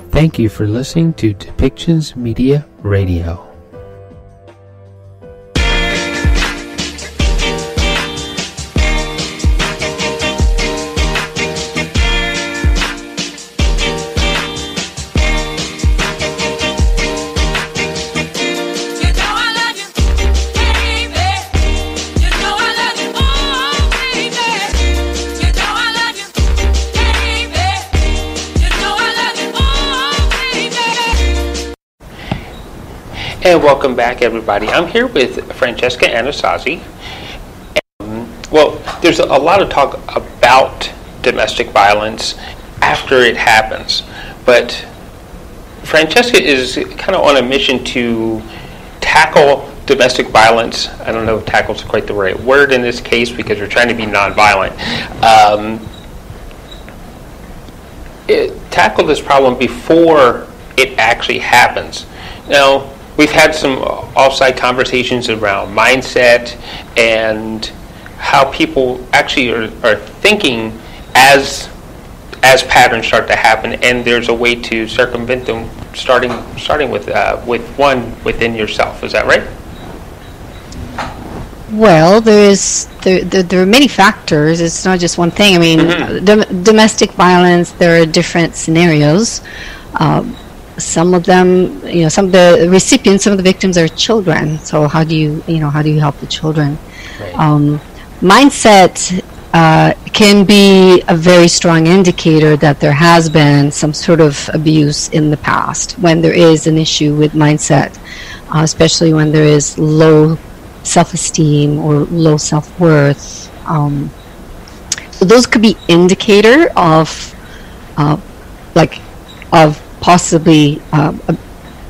Thank you for listening to Depictions Media Radio. And welcome back, everybody. I'm here with Francesca Anastasi. Well, there's a lot of talk about domestic violence after it happens, but Francesca is kind of on a mission to tackle domestic violence. I don't know if tackle is quite the right word in this case because we're trying to be nonviolent. Tackle this problem before it actually happens. Now, we've had some offsite conversations around mindset and how people actually are thinking as patterns start to happen, and there's a way to circumvent them, starting with one within yourself. Is that right? Well, there are many factors. It's not just one thing. I mean, domestic violence, there are different scenarios. Some of them, some of the recipients, some of the victims are children. So how do you help the children? Right. Mindset can be a very strong indicator that there has been some sort of abuse in the past when there is an issue with mindset, especially when there is low self-esteem or low self-worth. So those could be indicator of possibly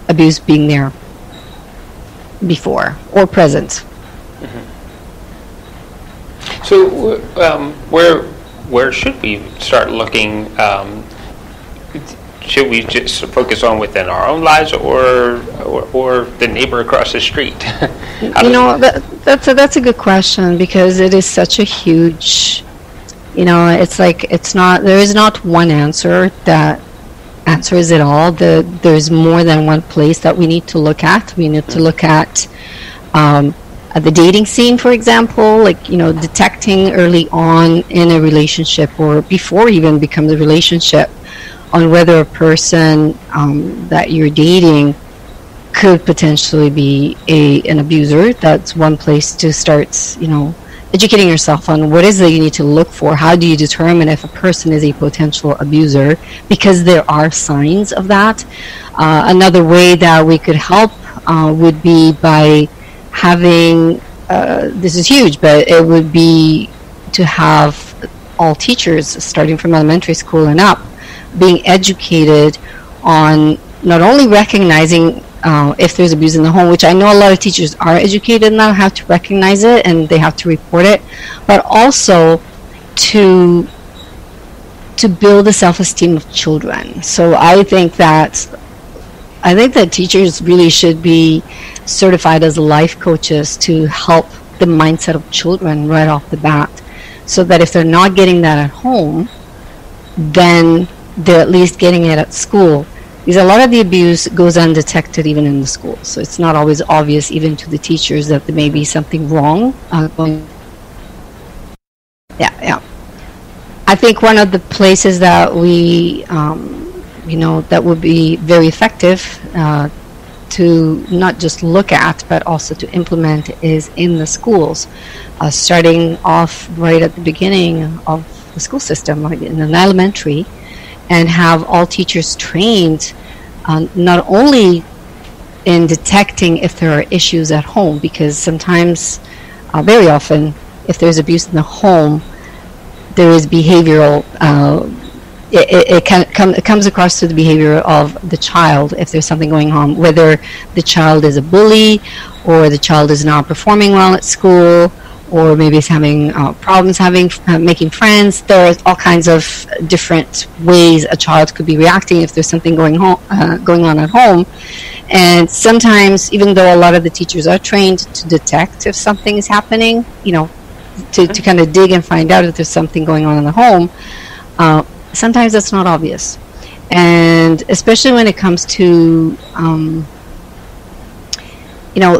abuse being there before or present. So where should we start looking? Should we just focus on within our own lives or the neighbor across the street? That's a good question, because it is such a huge, there is not one answer that answers it all. There's more than one place that we need to look at. We need to look at the dating scene, for example, detecting early on in a relationship or before even becomes a relationship on whether a person that you're dating could potentially be an abuser. That's one place to start, educating yourself on what is it you need to look for. How do you determine if a person is a potential abuser? Because there are signs of that. Another way that we could help would be by having, this is huge, but it would be to have all teachers, starting from elementary school and up, being educated on not only recognizing if there's abuse in the home, which I know a lot of teachers are educated now how to recognize it and they have to report it, but also to build the self-esteem of children. So I think that teachers really should be certified as life coaches to help the mindset of children right off the bat, so that if they're not getting that at home, then they're at least getting it at school. Because a lot of the abuse goes undetected even in the school. So it's not always obvious even to the teachers that there may be something wrong going. Yeah. I think one of the places that we, that would be very effective to not just look at, but also to implement is in the schools, starting off right at the beginning of the school system, like in an elementary, and have all teachers trained not only in detecting if there are issues at home, because sometimes, very often, if there's abuse in the home, there is behavioral, it comes across to the behavior of the child if there's something going on, whether the child is a bully or the child is not performing well at school, or maybe is having problems making friends. There are all kinds of different ways a child could be reacting if there's something going on at home. And sometimes, even though a lot of the teachers are trained to detect if something is happening, to kind of dig and find out if there's something going on in the home, sometimes that's not obvious. And especially when it comes to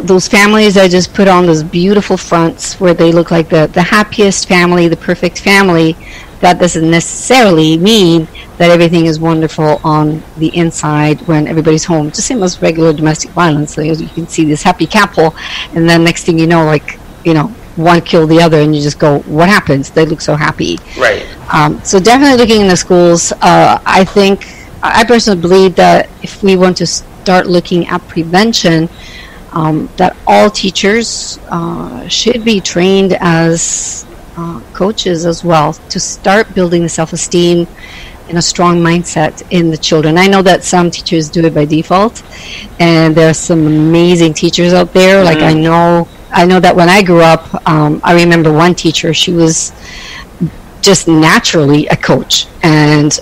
those families that just put on those beautiful fronts where they look like the happiest family, the perfect family. That doesn't necessarily mean that everything is wonderful on the inside when everybody's home. Just same as regular domestic violence. So you can see this happy couple, and then next thing you know, one killed the other, and you just go, what happens? They look so happy. Right. So definitely looking in the schools. I personally believe that if we want to start looking at prevention, that all teachers should be trained as coaches as well, to start building the self-esteem and a strong mindset in the children. I know that some teachers do it by default, and there are some amazing teachers out there. Like I know that when I grew up, I remember one teacher, she was just naturally a coach, and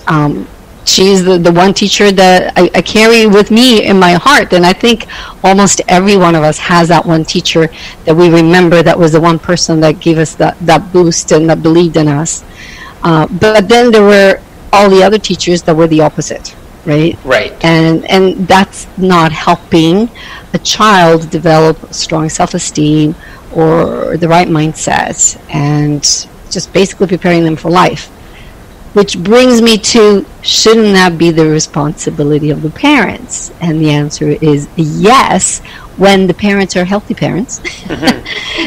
she's the one teacher that I carry with me in my heart. And I think almost every one of us has that one teacher that we remember, that was the one person that gave us that boost and that believed in us. But then there were all the other teachers that were the opposite, right? Right. And that's not helping a child develop strong self-esteem or the right mindset, and just basically preparing them for life. Which brings me to, shouldn't that be the responsibility of the parents? And the answer is yes, when the parents are healthy parents,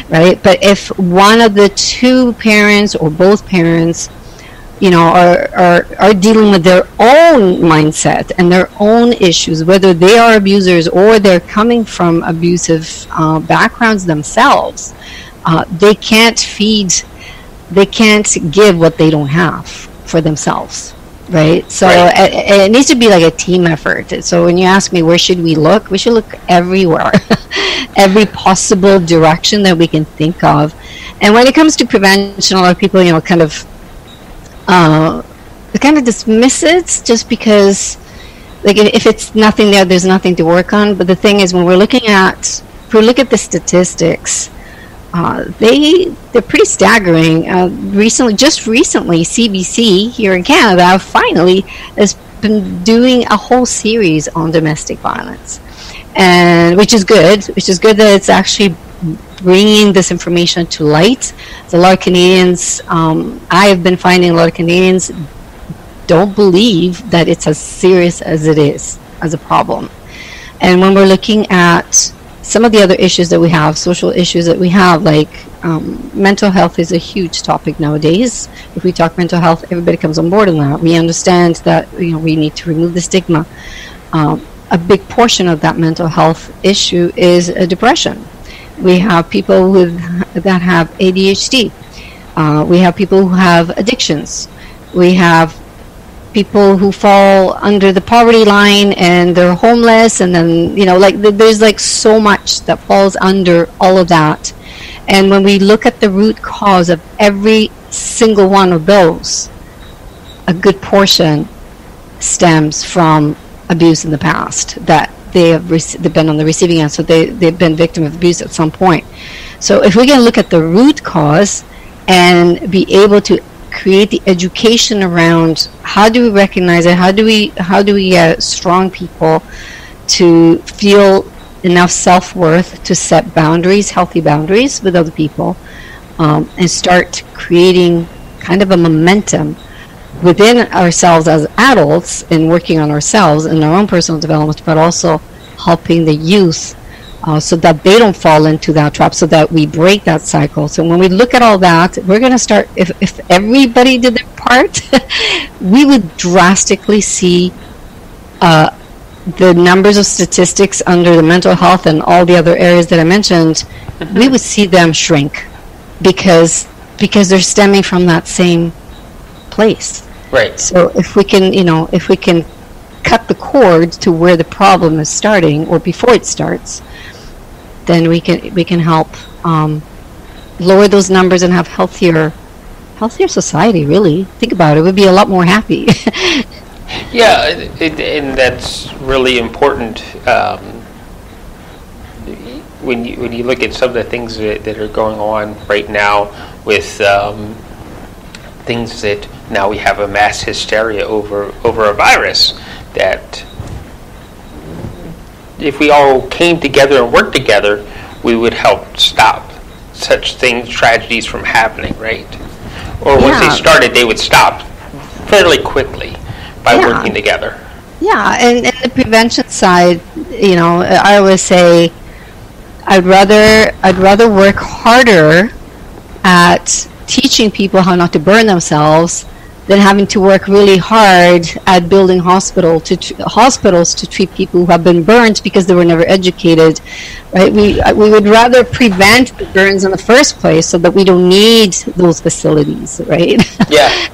right? But if one of the two parents or both parents, are dealing with their own mindset and their own issues, whether they are abusers or they're coming from abusive backgrounds themselves, they can't give what they don't have for themselves, right? So it needs to be like a team effort. So when you ask me where should we look should look everywhere, every possible direction that we can think of. And when it comes to prevention, a lot of people kind of dismiss it just because, like, if it's nothing there's nothing to work on. But the thing is, when we look at the statistics, they're pretty staggering. Recently, CBC here in Canada finally has been doing a whole series on domestic violence, and which is good that it's actually bringing this information to light. So a lot of Canadians, I have been finding a lot of Canadians don't believe that it's as serious as it is as a problem. And when we're looking at some of the other issues that we have, social issues that we have, like mental health is a huge topic nowadays. If we talk mental health, everybody comes on board on that. We understand that we need to remove the stigma. A big portion of that mental health issue is depression. We have people that have ADHD. We have people who have addictions. We have people who fall under the poverty line and they're homeless, and then there's so much that falls under all of that. And when we look at the root cause of every single one of those, a good portion stems from abuse in the past, that they've been on the receiving end, so they've been victim of abuse at some point. So if we can look at the root cause and be able to create the education around how do we recognize it, how do we get strong people to feel enough self-worth to set boundaries, healthy boundaries with other people, and start creating kind of a momentum within ourselves as adults in working on ourselves and our own personal development, but also helping the youth so that they don't fall into that trap, so that we break that cycle. So when we look at all that, we're going to start, if everybody did their part, we would drastically see the numbers of statistics under the mental health and all the other areas that I mentioned, we would see them shrink because they're stemming from that same place. Right. So if we can cut the cord to where the problem is starting or before it starts, then we can help lower those numbers and have healthier society. Really, think about it. We'd be a lot more happy. Yeah, and that's really important. When you look at some of the things that are going on right now with things that now we have a mass hysteria over a virus, that if we all came together and worked together, we would help stop such things, tragedies from happening, right? Or once they started, they would stop fairly quickly by working together. Yeah, and the prevention side, I always say I'd rather work harder at teaching people how not to burn themselves than having to work really hard at building hospitals to treat people who have been burned because they were never educated, right? We would rather prevent the burns in the first place so that we don't need those facilities, right? Yeah.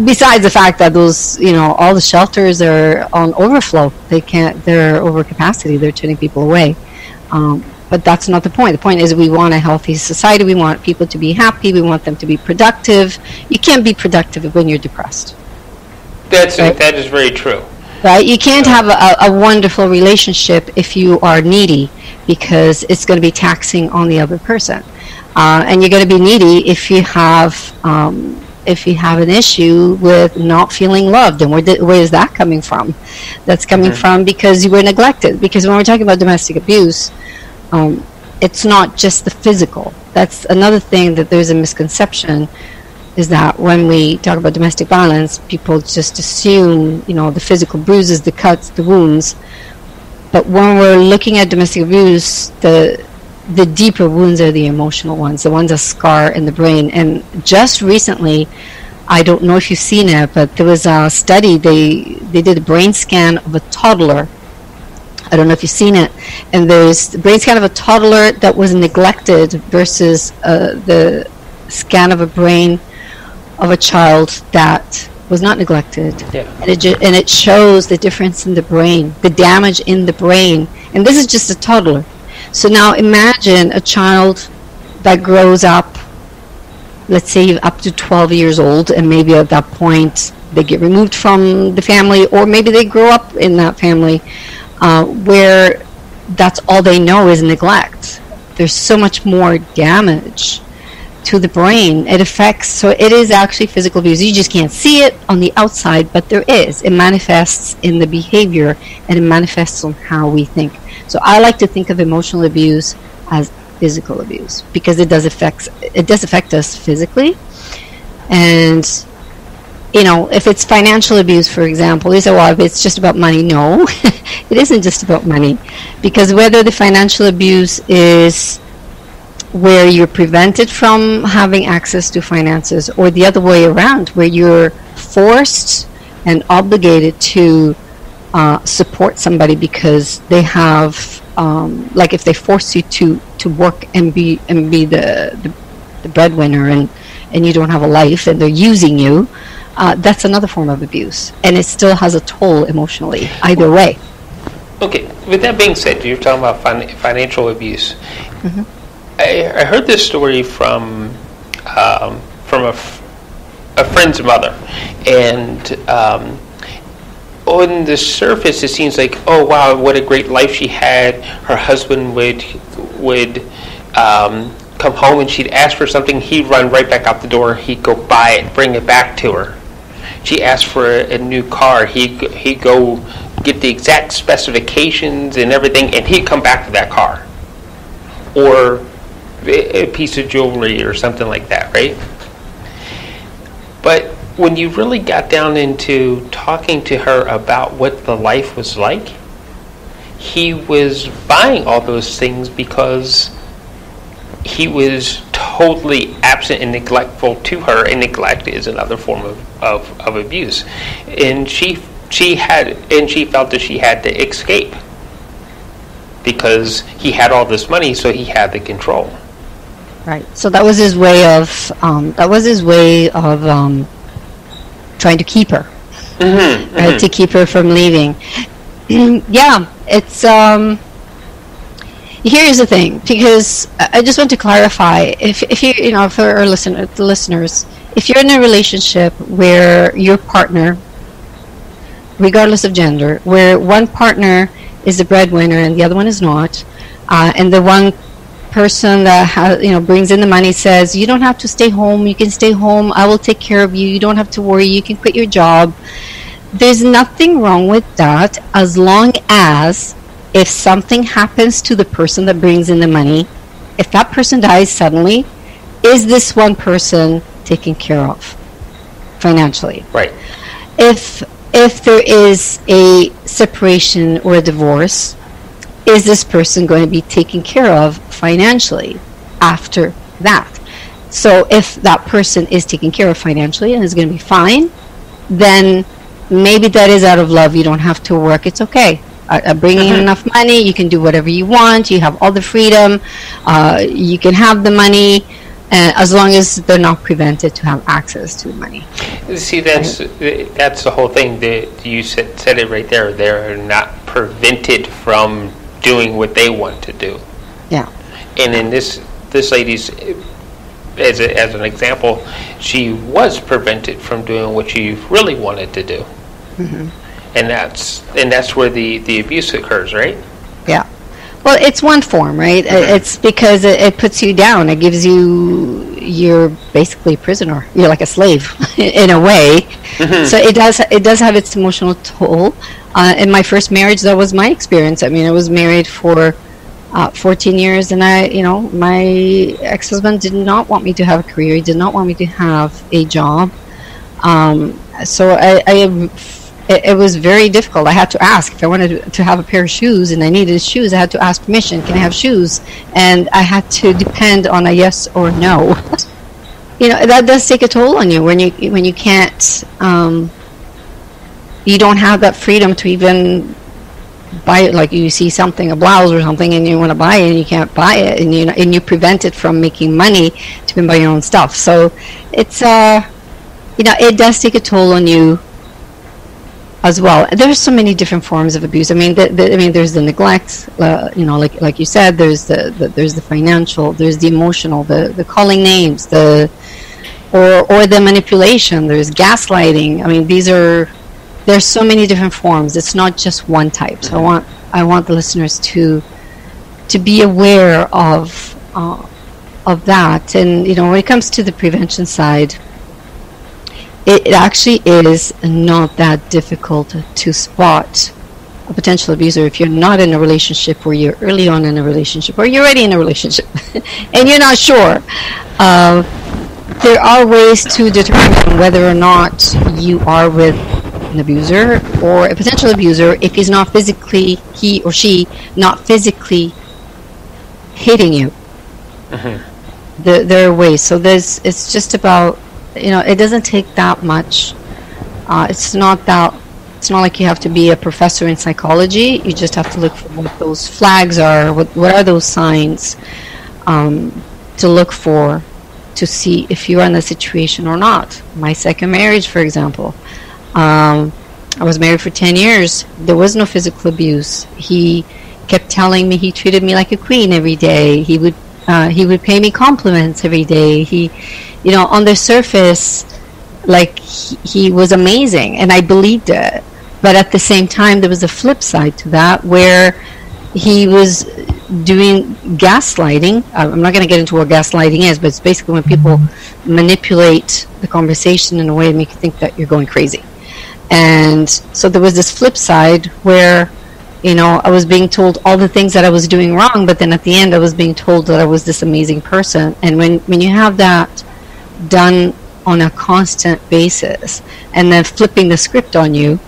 Besides the fact that those, all the shelters are on overflow. They're over capacity. They're turning people away. But that's not the point. The point is we want a healthy society. We want people to be happy. We want them to be productive. You can't be productive when you're depressed. That is very true. Right? You can't have a wonderful relationship if you are needy, because it's going to be taxing on the other person. And you're going to be needy if you have an issue with not feeling loved. And where is that coming from? That's coming from because you were neglected. Because when we're talking about domestic abuse, it's not just the physical. That's another thing that there's a misconception, is that when we talk about domestic violence, people just assume, the physical bruises, the cuts, the wounds. But when we're looking at domestic abuse, the deeper wounds are the emotional ones, the ones that scar in the brain. And just recently, I don't know if you've seen it, but there was a study, they did a brain scan of a toddler. I don't know if you've seen it. And there's the brain scan of a toddler that was neglected versus the scan of a brain of a child that was not neglected. Yeah. And it shows the difference in the brain, the damage in the brain. And this is just a toddler. So now imagine a child that grows up, let's say up to 12 years old, and maybe at that point they get removed from the family, or maybe they grow up in that family where that's all they know is neglect. There's so much more damage to the brain. It affects, so it is actually physical abuse. You just can't see it on the outside, but there is. It manifests in the behavior, and it manifests on how we think. So I like to think of emotional abuse as physical abuse, because it does affect us physically. And if it's financial abuse, for example, you say, well, if it's just about money. No, it isn't just about money, because whether the financial abuse is where you're prevented from having access to finances, or the other way around, where you're forced and obligated to support somebody because they have, like if they force you to work and be the breadwinner, and you don't have a life, and they're using you, that's another form of abuse, and it still has a toll emotionally either way. Okay, with that being said, you're talking about financial abuse. Mm-hmm. I heard this story from a friend's mother, and on the surface it seems like, oh wow, what a great life she had. Her husband would come home and she'd ask for something, he'd run right back out the door, he'd go buy it, bring it back to her. She asked for a new car, he'd go get the exact specifications and everything, and he'd come back to that car. Or a piece of jewelry or something like that, right? But when you really got down into talking to her about what the life was like, he was buying all those things because he was totally absent and neglectful to her, and neglect is another form of abuse. And she felt that she had to escape because he had all this money, so he had the control. Right. So that was his way of trying to keep her, mm-hmm, right? Mm-hmm. To keep her from leaving. Yeah, it's. Here's the thing, because I just want to clarify. If you, for our listeners, if you're in a relationship where your partner, regardless of gender, where one partner is the breadwinner and the other one is not, and the one person that has, brings in the money says, you don't have to stay home, you can stay home, I will take care of you, you don't have to worry, you can quit your job. There's nothing wrong with that, as long as if something happens to the person that brings in the money, if that person dies suddenly, is this one person taken care of financially? Right. If there is a separation or a divorce, is this person going to be taken care of financially after that? So if that person is taken care of financially and is going to be fine, then maybe that is out of love. You don't have to work. It's okay. Bringing in enough money, you can do whatever you want. You have all the freedom. You can have the money, as long as they're not prevented to have access to the money. See, that's the whole thing. That you said it right there. They're not prevented from doing what they want to do. Yeah. And in this lady's, as an example, she was prevented from doing what she really wanted to do. Mm-hmm. And that's where the abuse occurs, right? Yeah. Well, it's one form, right? Mm-hmm. It's because it puts you down. It gives you're basically a prisoner. You're like a slave in a way. Mm-hmm. So it does have its emotional toll. In my first marriage, that was my experience. I mean, I was married for 14 years, and my ex-husband did not want me to have a career. He did not want me to have a job. So it was very difficult. I had to ask if I wanted to have a pair of shoes and I needed shoes. I had to ask permission. Can I have shoes? And I had to depend on a yes or no. That does take a toll on you when you can't. You don't have that freedom to even buy it. Like you see something, a blouse or something, and you want to buy it and you can't buy it, and you prevent it from making money to even buy your own stuff. So it's it does take a toll on you as well. There's so many different forms of abuse. I mean, there's the neglect, like you said. There's the financial. There's the emotional. The calling names. or the manipulation. There's gaslighting. I mean, there's so many different forms. It's not just one type. So I want the listeners to be aware of that. And when it comes to the prevention side, it actually is not that difficult to spot a potential abuser if you're not in a relationship, or you're early on in a relationship, or you're already in a relationship and you're not sure. There are ways to determine whether or not you are with an abuser or a potential abuser if he or she not physically hitting you. Mm-hmm. There are ways. So it's just about, it doesn't take that much. It's not like you have to be a professor in psychology. You just have to look for what those flags are. What are those signs to look for to see if you are in a situation or not. My second marriage, for example, I was married for 10 years. There was no physical abuse. He kept telling me he treated me like a queen every day. He would pay me compliments every day. He, on the surface, like he was amazing, and I believed it. But at the same time, there was a flip side to that, where he was doing gaslighting. I'm not going to get into what gaslighting is, but it's basically when people manipulate the conversation in a way to make you think that you're going crazy. And so there was this flip side where, I was being told all the things that I was doing wrong, but then at the end I was being told that I was this amazing person. And when you have that done on a constant basis, and then flipping the script on you,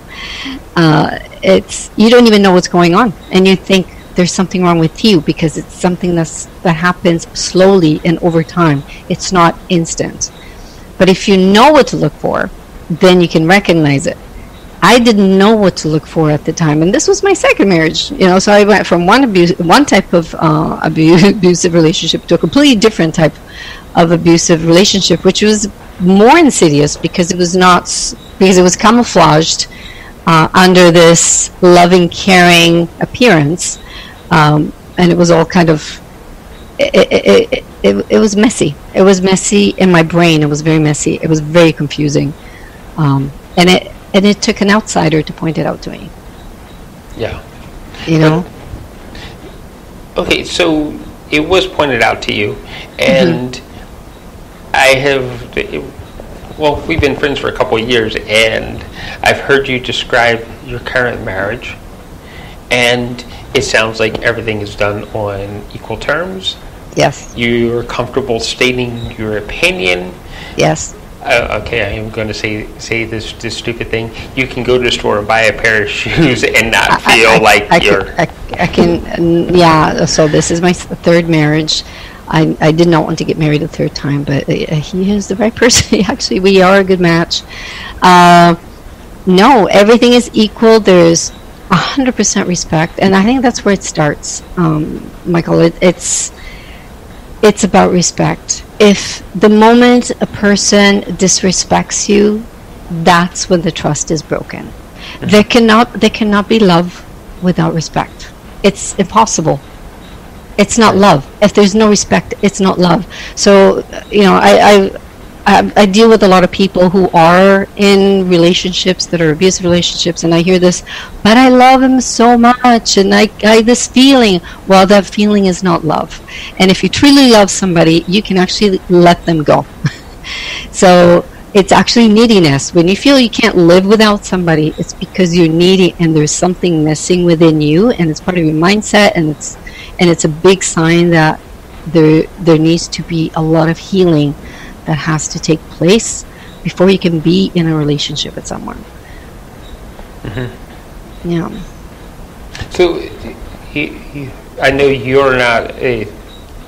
you don't even know what's going on, and you think there's something wrong with you because it's something that happens slowly and over time. It's not instant. But if you know what to look for, then you can recognize it. I didn't know what to look for at the time, and this was my second marriage. So I went from one type of abusive relationship to a completely different type of abusive relationship, which was more insidious because it was camouflaged under this loving, caring appearance, and it was all kind of. It was messy. It was messy in my brain. It was very messy. It was very confusing, and it took an outsider to point it out to me. Yeah. Okay, so it was pointed out to you, and I have, well, we've been friends for a couple of years, and I've heard you describe your current marriage, and it sounds like everything is done on equal terms. Yes. You're comfortable stating your opinion. Yes. Okay, I am going to say this stupid thing. You can go to the store and buy a pair of shoes and not feel you're... I can, yeah, so this is my third marriage. I did not want to get married a third time, but he is the right person. Actually, we are a good match. No, everything is equal. There's 100% respect, and I think that's where it starts, Michael. It's about respect. If the moment a person disrespects you, that's when the trust is broken. There cannot be love without respect. It's impossible. It's not love. If there's no respect, it's not love. So, I deal with a lot of people who are in relationships that are abusive relationships, and I hear this, but I love him so much, and I this feeling. Well, that feeling is not love. And if you truly love somebody, you can actually let them go. So it's actually neediness. When you feel you can't live without somebody, it's because you're needy and there's something missing within you, and it's part of your mindset, and it's a big sign that there needs to be a lot of healing that has to take place before you can be in a relationship with someone. Yeah. So I know you're not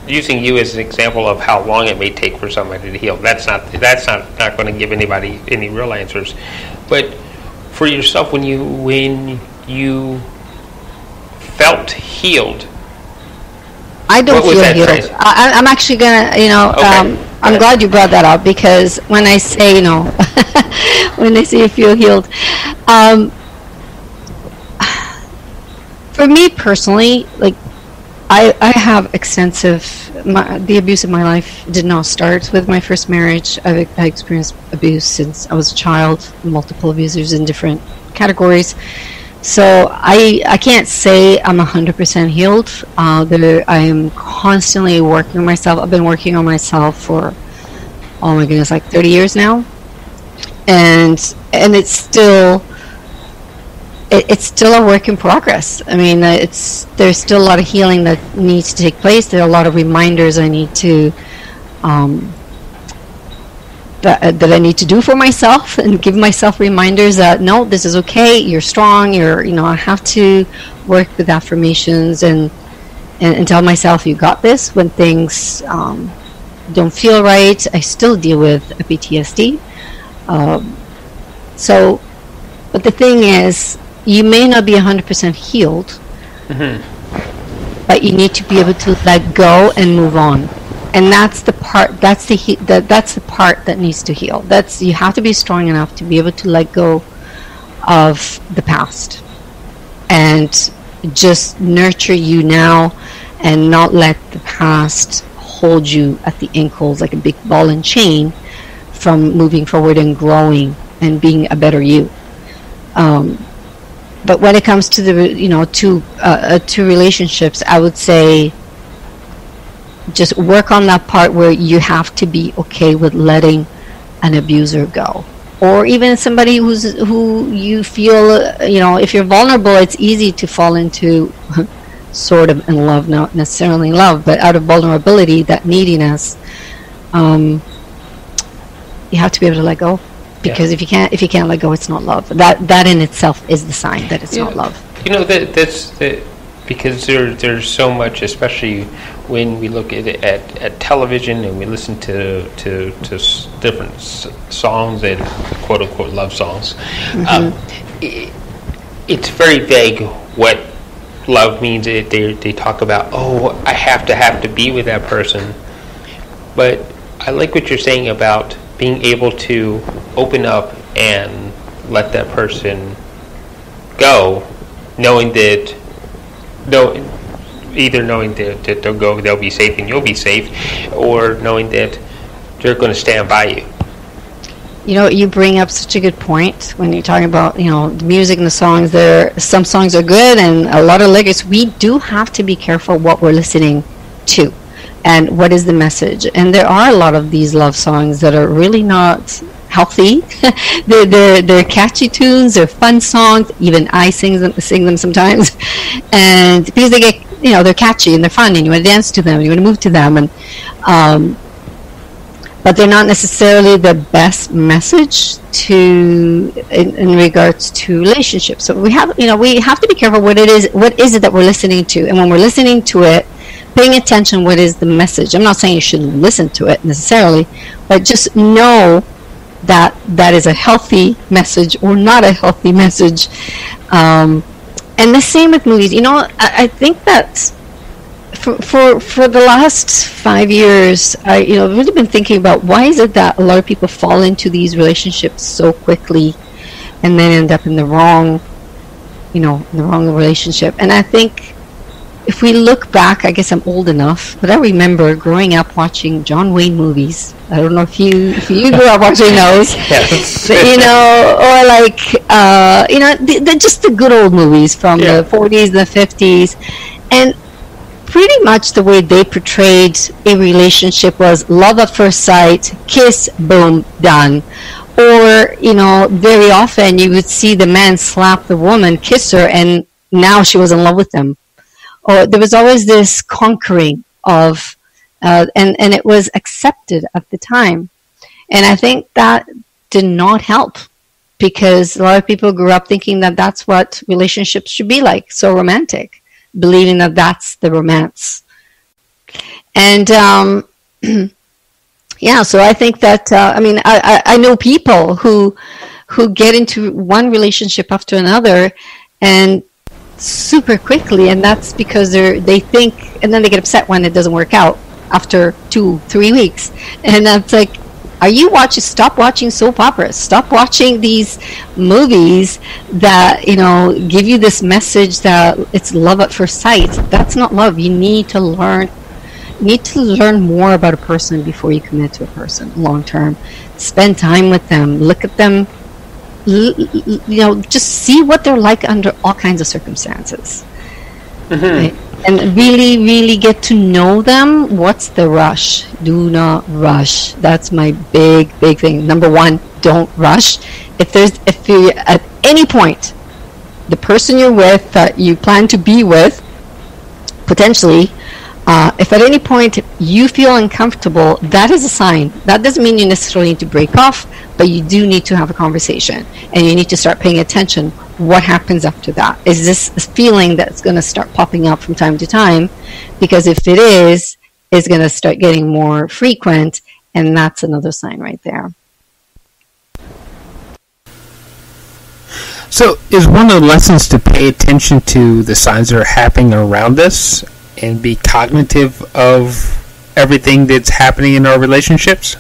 using you as an example of how long it may take for somebody to heal. That's not going to give anybody any real answers. But for yourself, when you felt healed, I don't feel healed. I'm actually gonna, okay. I'm glad you brought that up, because when I say, when they say you feel healed, for me personally, I have extensive, the abuse of my life did not start with my first marriage. I experienced abuse since I was a child, multiple abusers in different categories. So I can't say I'm 100% healed. I am constantly working on myself. I've been working on myself for, oh my goodness, 30 years now, and it's still a work in progress. I mean, there's still a lot of healing that needs to take place. There are a lot of reminders I need to that I need to do for myself, and give myself reminders that no, this is okay, you're strong, I have to work with affirmations and tell myself you got this when things don't feel right. I still deal with a PTSD. But the thing is, you may not be 100% healed, but you need to be able to let go and move on. And that's the part. That's the part that needs to heal. You have to be strong enough to be able to let go of the past, and just nurture you now, and not let the past hold you at the ankles like a big ball and chain from moving forward and growing and being a better you. But when it comes to to relationships, I would say, just work on that part where you have to be okay with letting an abuser go, or even somebody who you feel, if you're vulnerable, it's easy to fall into sort of in love, not necessarily love, but out of vulnerability, that neediness. You have to be able to let go, because if you can't let go, it's not love. That in itself is the sign that it's not love. That's because there's so much, especially when we look at television and we listen to different songs and quote unquote love songs. It's very vague what love means. They talk about, I have to be with that person, but I like what you're saying about being able to open up and let that person go, knowing that they'll be safe and you'll be safe, or knowing that they're going to stand by you. You bring up such a good point when you're talking about the music and the songs. Some songs are good and a lot of lyrics. We do have to be careful what we're listening to, and what is the message. And there are a lot of these love songs that are really not healthy. they're catchy tunes, they're fun songs, even I sing them sometimes, and because they get, they're catchy and they're fun, and you want to dance to them, you want to move to them, and but they're not necessarily the best message in regards to relationships. So we have to be careful what is it that we're listening to, and when we're listening to it, paying attention, what is the message. I'm not saying you shouldn't listen to it necessarily, but just know that that is a healthy message or not a healthy message. And the same with movies. I think that for the last 5 years, I've really been thinking about why is it that a lot of people fall into these relationships so quickly and then end up in the wrong relationship. And I think if we look back, I guess I'm old enough, but I remember growing up watching John Wayne movies. I don't know if you grew up watching those. Yes. But, or like, just the good old movies from the 40s, the 50s. And pretty much the way they portrayed a relationship was love at first sight, kiss, boom, done. Or, very often you would see the man slap the woman, kiss her, and now she was in love with him. Or there was always this conquering of, and it was accepted at the time. And I think that did not help, because a lot of people grew up thinking that that's what relationships should be like, so romantic, believing that that's the romance. And so I think that I know people who get into one relationship after another and super quickly, and that's because they think, and then they get upset when it doesn't work out after 2-3 weeks. And that's like, stop watching soap operas, stop watching these movies that give you this message that it's love at first sight. That's not love. You need to learn more about a person before you commit to a person long term. Spend time with them, look at them, just see what they're like under all kinds of circumstances. Mm-hmm. Right? And really, really get to know them. What's the rush? Do not rush. That's my big thing. Number one, don't rush. If you at any point, the person you're with, that you plan to be with, potentially, if at any point you feel uncomfortable, that is a sign. That doesn't mean you necessarily need to break off, but you do need to have a conversation, and you need to start paying attention. What happens after that? Is this a feeling that's going to start popping up from time to time? Because if it is, it's going to start getting more frequent, and that's another sign right there. So is one of the lessons to pay attention to the signs that are happening around us and be cognitive of everything that's happening in our relationships?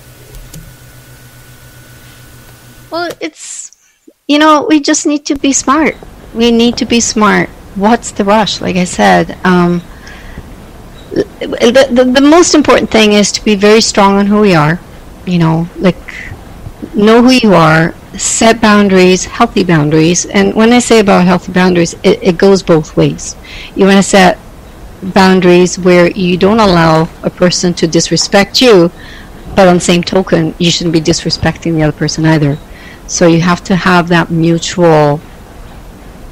Well, it's, we just need to be smart. We need to be smart. What's the rush? Like I said, the most important thing is to be very strong on who we are. Know who you are, set boundaries, healthy boundaries. And when I say about healthy boundaries, it goes both ways. You want to set boundaries where you don't allow a person to disrespect you, but on the same token, you shouldn't be disrespecting the other person either. So you have to have that mutual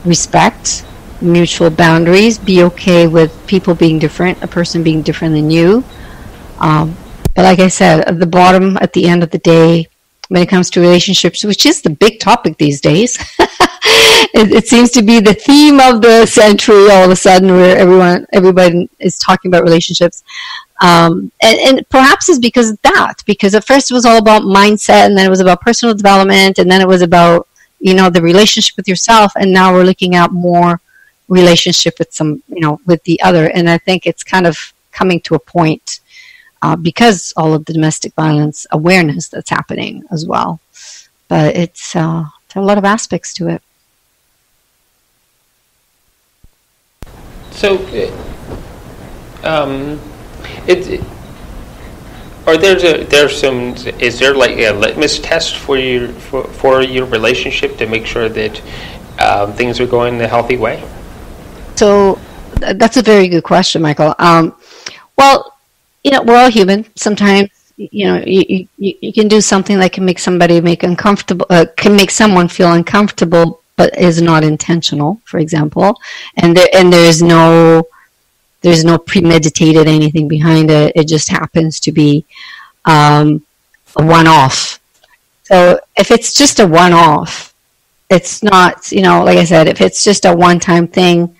respect, mutual boundaries, be okay with people being different, a person being different than you. But like I said, at the bottom, at the end of the day, when it comes to relationships, which is the big topic these days, it seems to be the theme of the century all of a sudden, where everybody is talking about relationships. And perhaps it's because at first it was all about mindset, and then it was about personal development, and then it was about, the relationship with yourself, and now we're looking at more relationship with with the other. And I think it's kind of coming to a point because all of the domestic violence awareness that's happening as well. But it's a lot of aspects to it. So, is there like a litmus test for your relationship to make sure that things are going the healthy way? So that's a very good question, Michael. Well, we're all human. Sometimes, you can do something that can make somebody can make someone feel uncomfortable, but is not intentional, for example. And there's no premeditated anything behind it. It just happens to be a one-off. So if it's just a one-off, it's not, like I said, if it's just a one-time thing,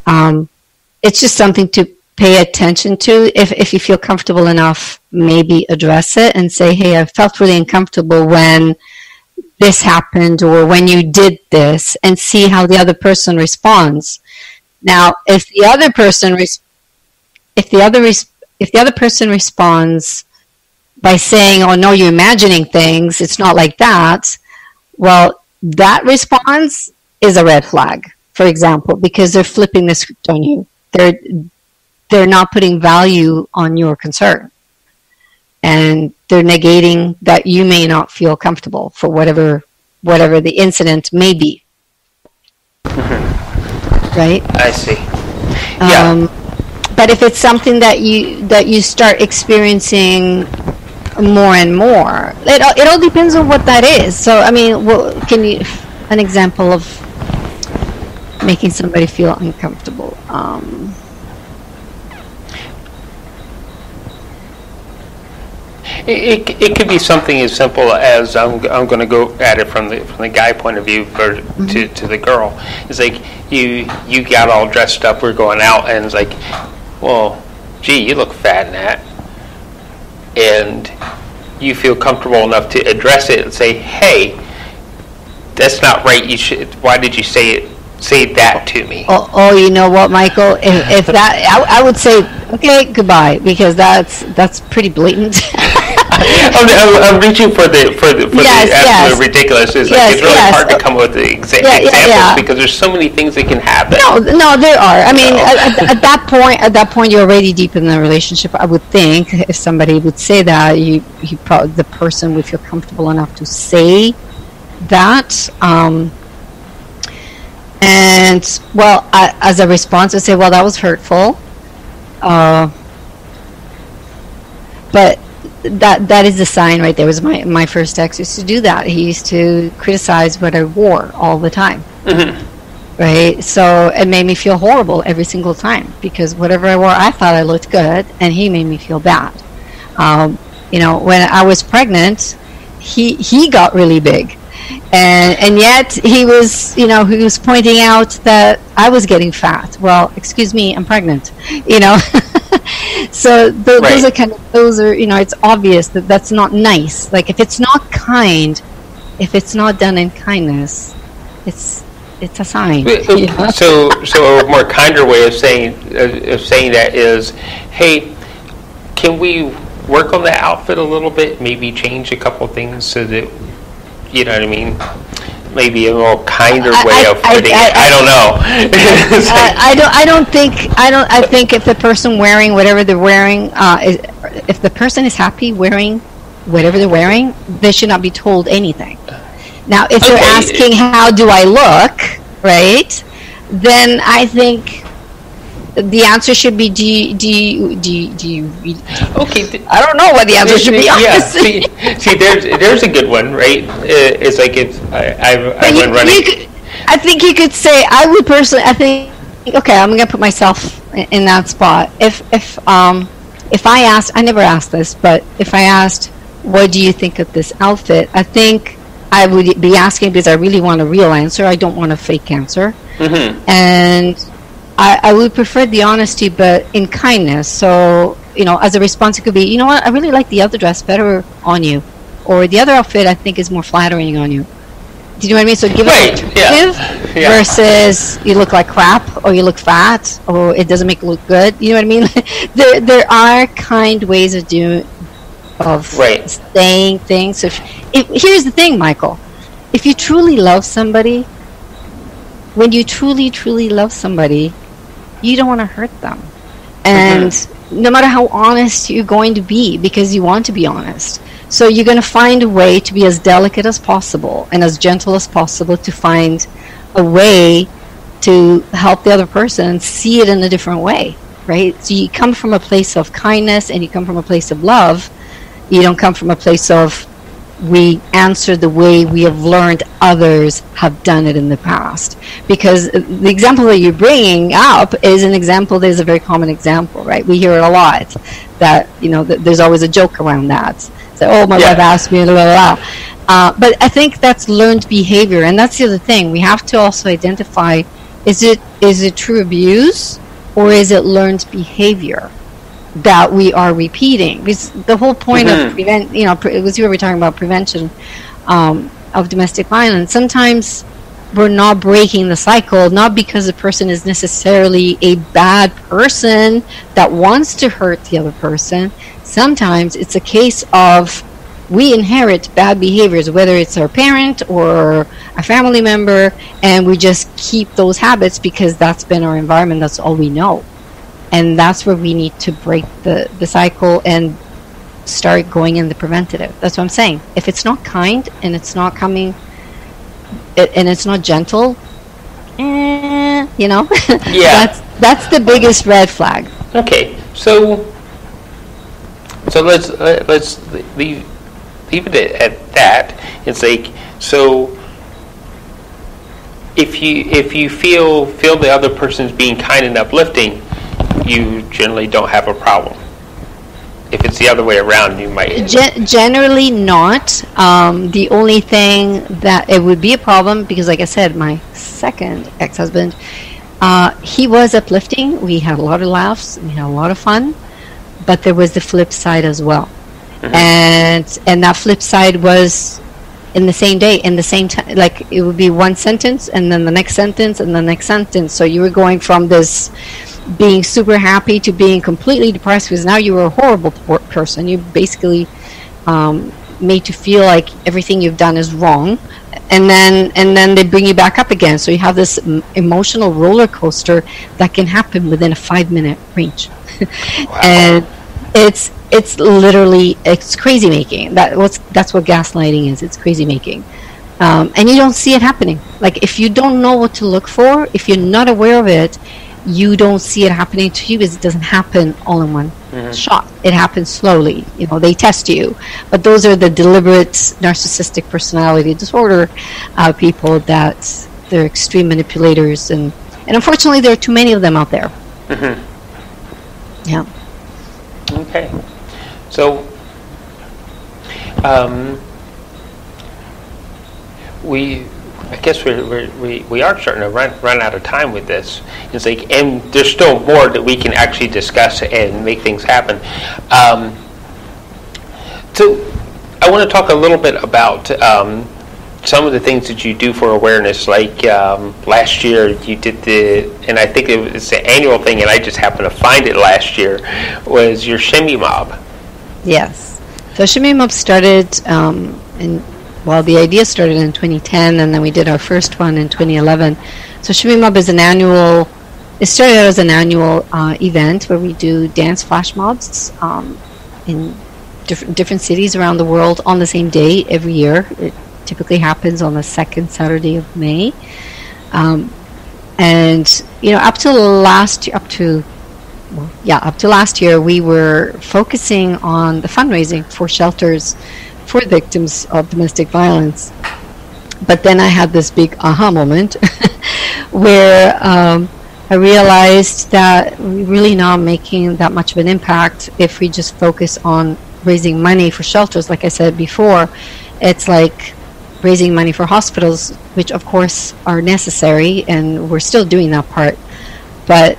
it's just something to pay attention to. If you feel comfortable enough, maybe address it and say, hey, I felt really uncomfortable when this happened or when you did this, and see how the other person responds. Now, if the other person responds by saying, oh no, you're imagining things, it's not like that, well, that response is a red flag, for example, because they're flipping the script on you. They're not putting value on your concern, and they're negating that you may not feel comfortable for whatever the incident may be. Right? I see. Yeah. But if it's something that you start experiencing more and more, it all depends on what that is. So, I mean, can you an example of making somebody feel uncomfortable? It could be something as simple as I'm going to go at it from the guy point of view to the girl. It's like you got all dressed up, we're going out, and it's like, well, gee, you look fat in that, and you feel comfortable enough to address it and say, hey, that's not right. Why did you say that to me? Oh, you know what, Michael? If that, I would say, okay, goodbye, because that's pretty blatant. I'm reaching for the absolute ridiculous. It's really hard to come up with the examples because there's so many things that can happen. No, there are. I mean, at that point, you're already deep in the relationship. I would think if somebody would say that, the person would feel comfortable enough to say that. And well, as a response, I say, well, that was hurtful. But that is the sign right there. Was my first ex used to do that. He used to criticize what I wore all the time. Mm-hmm. Right? So it made me feel horrible every single time, because whatever I wore, I thought I looked good, and he made me feel bad. When I was pregnant, he got really big. And yet he was pointing out that I was getting fat. Well, excuse me, I'm pregnant. So those are it's obvious that that's not nice. Like, if it's not kind, if it's not done in kindness, it's a sign. So a more kinder way of saying that is, hey, can we work on the outfit a little bit? Maybe change a couple things so that. You know what I mean? Maybe a more kinder way of putting it. I don't know. I think if the person wearing whatever they're wearing, if the person is happy wearing whatever they're wearing, they should not be told anything. Now, if they're asking, how do I look, right? Then I think the answer should be, do you okay. I don't know what the answer should be. Yeah, see, there's a good one, right? It's like I went running. I think you could say, I would personally, okay, I'm going to put myself in that spot. If I asked, I never asked this, but if I asked, what do you think of this outfit? I think I would be asking because I really want a real answer. I don't want a fake answer. Mm-hmm. And I would prefer the honesty, but in kindness. So, as a response, it could be, you know what, I really like the other dress better on you. Or the other outfit I think is more flattering on you. Do you know what I mean? So give it alternative versus you look like crap, or you look fat, or it doesn't make it look good. You know what I mean? there are kind ways of saying things. So here's the thing, Michael. If you truly love somebody, when you truly, truly love somebody, you don't want to hurt them. And no matter how honest you're going to be, because you want to be honest. So you're going to find a way to be as delicate as possible and as gentle as possible to find a way to help the other person see it in a different way, right? So you come from a place of kindness and you come from a place of love. You don't come from a place of we answer the way we have learned others have done it in the past. Because the example that you're bringing up is an example that is a very common example, right? We hear it a lot, that, there's always a joke around that. So, oh, my wife asked me, blah, blah, blah. But I think that's learned behavior, and that's the other thing. We have to also identify, is it true abuse, or is it learned behavior that we are repeating? Because the whole point of it was you were talking about prevention of domestic violence. Sometimes we're not breaking the cycle, not because the person is necessarily a bad person that wants to hurt the other person. Sometimes it's a case of we inherit bad behaviors, whether it's our parent or a family member, and we just keep those habits because that's been our environment, that's all we know. And that's where we need to break the cycle and start going in the preventative. That's what I'm saying. If it's not kind and it's not coming, and it's not gentle, that's the biggest red flag. Okay, so let's leave it at that. It's like, so if you feel the other person's being kind and uplifting, you generally don't have a problem. If it's the other way around, you might. Generally not. The only thing that it would be a problem, because like I said, my second ex-husband, he was uplifting. We had a lot of laughs. We had a lot of fun. But there was the flip side as well. Mm-hmm. And that flip side was in the same day, in the same time. Like, it would be one sentence, and then the next sentence, and the next sentence. So you were going from this being super happy to being completely depressed, because now you were a horrible person. You basically made to feel like everything you've done is wrong, and then they bring you back up again. So you have this emotional roller coaster that can happen within a 5-minute range. Wow. And it's literally, it's crazy making. That's what gaslighting is. It's crazy making. And you don't see it happening. Like, if you don't know what to look for, if you're not aware of it, you don't see it happening to you, because it doesn't happen all in one shot. It happens slowly. They test you. But those are the deliberate narcissistic personality disorder people that they're extreme manipulators. And unfortunately, there are too many of them out there. Mm-hmm. Yeah. Okay. So, I guess we are starting to run out of time with this. It's like, and there's still more that we can actually discuss and make things happen. So I want to talk a little bit about some of the things that you do for awareness. Like last year you did and I think it's an annual thing, and I just happened to find it last year, was your Shimmy Mob. Yes. So Shimmy Mob started the idea started in 2010, and then we did our first one in 2011. So Shimmy Mob is it started out as an annual event where we do dance flash mobs in different cities around the world on the same day every year. It typically happens on the second Saturday of May. Up to last year, we were focusing on the fundraising for shelters for victims of domestic violence. But then I had this big aha moment where I realized that we're really not making that much of an impact if we just focus on raising money for shelters. Like I said before, it's like raising money for hospitals, which of course are necessary, and we're still doing that part. But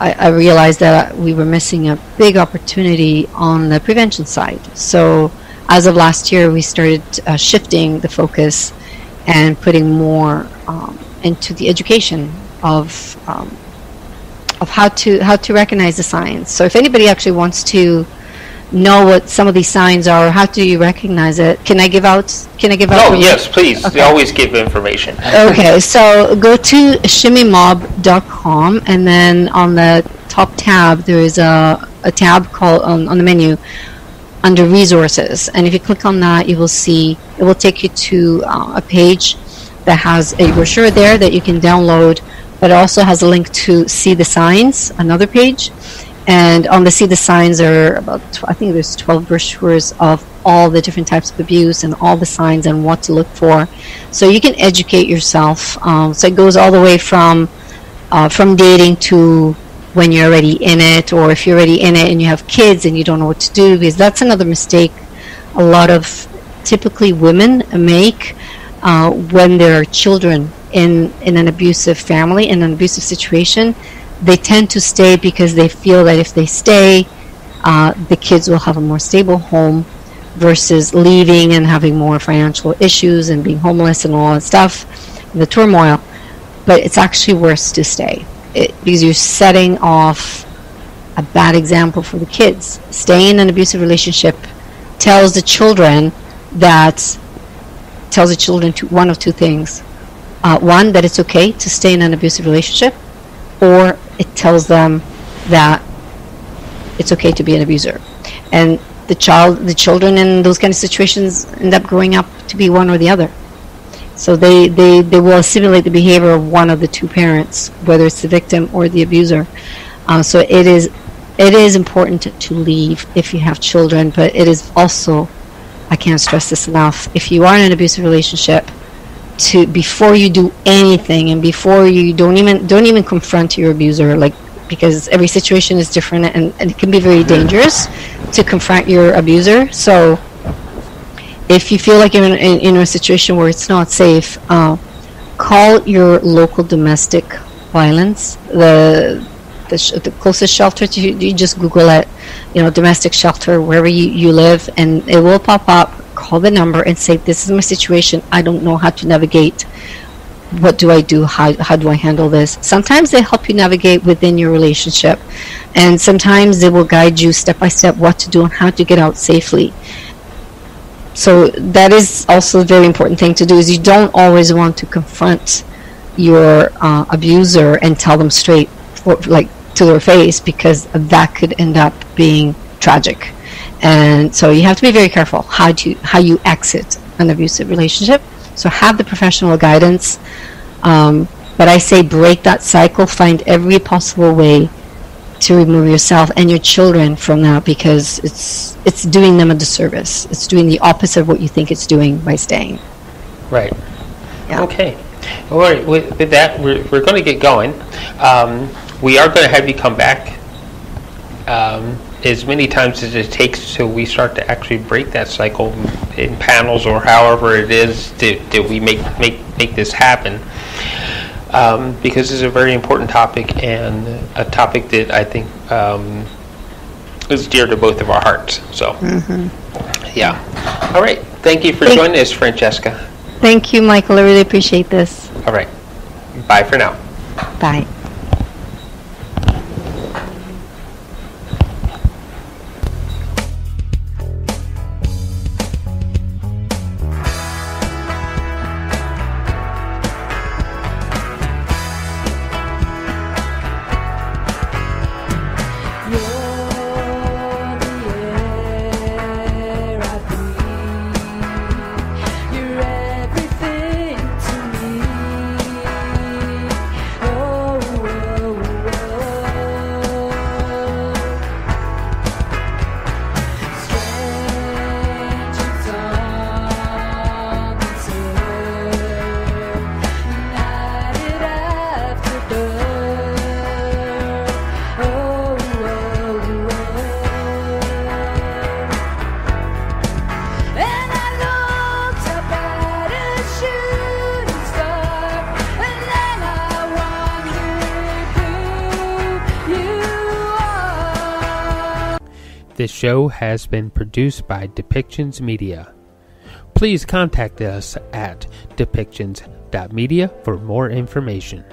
I realized that we were missing a big opportunity on the prevention side. So as of last year, we started shifting the focus and putting more into the education of how to recognize the signs. So if anybody actually wants to know what some of these signs are, how do you recognize it? Can I give out? Oh, yes, please. Okay. Always give information. Okay, so go to shimmymob.com, and then on the top tab there is a tab called on the menu under resources, and if you click on that, you will see it will take you to a page that has a brochure there that you can download but it also has a link to See the Signs, another page. And on the See the Signs are about, I think there's 12 brochures of all the different types of abuse and all the signs and what to look for. So you can educate yourself. So it goes all the way from dating to when you're already in it, or if you're already in it and you have kids and you don't know what to do, because that's another mistake a lot of typically women make when there are children in an abusive family, in an abusive situation. They tend to stay because they feel that if they stay, the kids will have a more stable home, versus leaving and having more financial issues and being homeless and all that stuff, the turmoil. But it's actually worse to stay because you're setting off a bad example for the kids. Staying in an abusive relationship tells the children to one of two things. One, that it's okay to stay in an abusive relationship, or it tells them that it's okay to be an abuser. And the children in those kind of situations end up growing up to be one or the other. So they will assimilate the behavior of one of the two parents, whether it's the victim or the abuser. So it is important to leave if you have children, but it is also, I can't stress this enough, if you are in an abusive relationship, to before you do anything and before you don't even confront your abuser, like, because every situation is different and it can be very dangerous to confront your abuser. So if you feel like you're in a situation where it's not safe, call your local domestic violence. The closest shelter to you just Google it, domestic shelter wherever you live, and it will pop up. Call the number and say, this is my situation, I don't know how to navigate. What do I do? How do I handle this? Sometimes they help you navigate within your relationship, and sometimes they will guide you step by step what to do and how to get out safely. So that is also a very important thing to do, is you don't always want to confront your abuser and tell them straight, to their face, because that could end up being tragic. And so you have to be very careful how you exit an abusive relationship. So have the professional guidance, but I say break that cycle. Find every possible way to remove yourself and your children from that, because it's doing them a disservice. It's doing the opposite of what you think it's doing by staying. Right. Yeah. Okay. All right. With that, we're going to get going. We are going to have you come back as many times as it takes till we start to actually break that cycle in panels, or however it is that we make this happen, because it's a very important topic, and a topic that I think is dear to both of our hearts. So, yeah. All right. Thank you for joining us, Francesca. Thank you, Michael. I really appreciate this. All right. Bye for now. Bye. This show has been produced by Depictions Media. Please contact us at depictions.media for more information.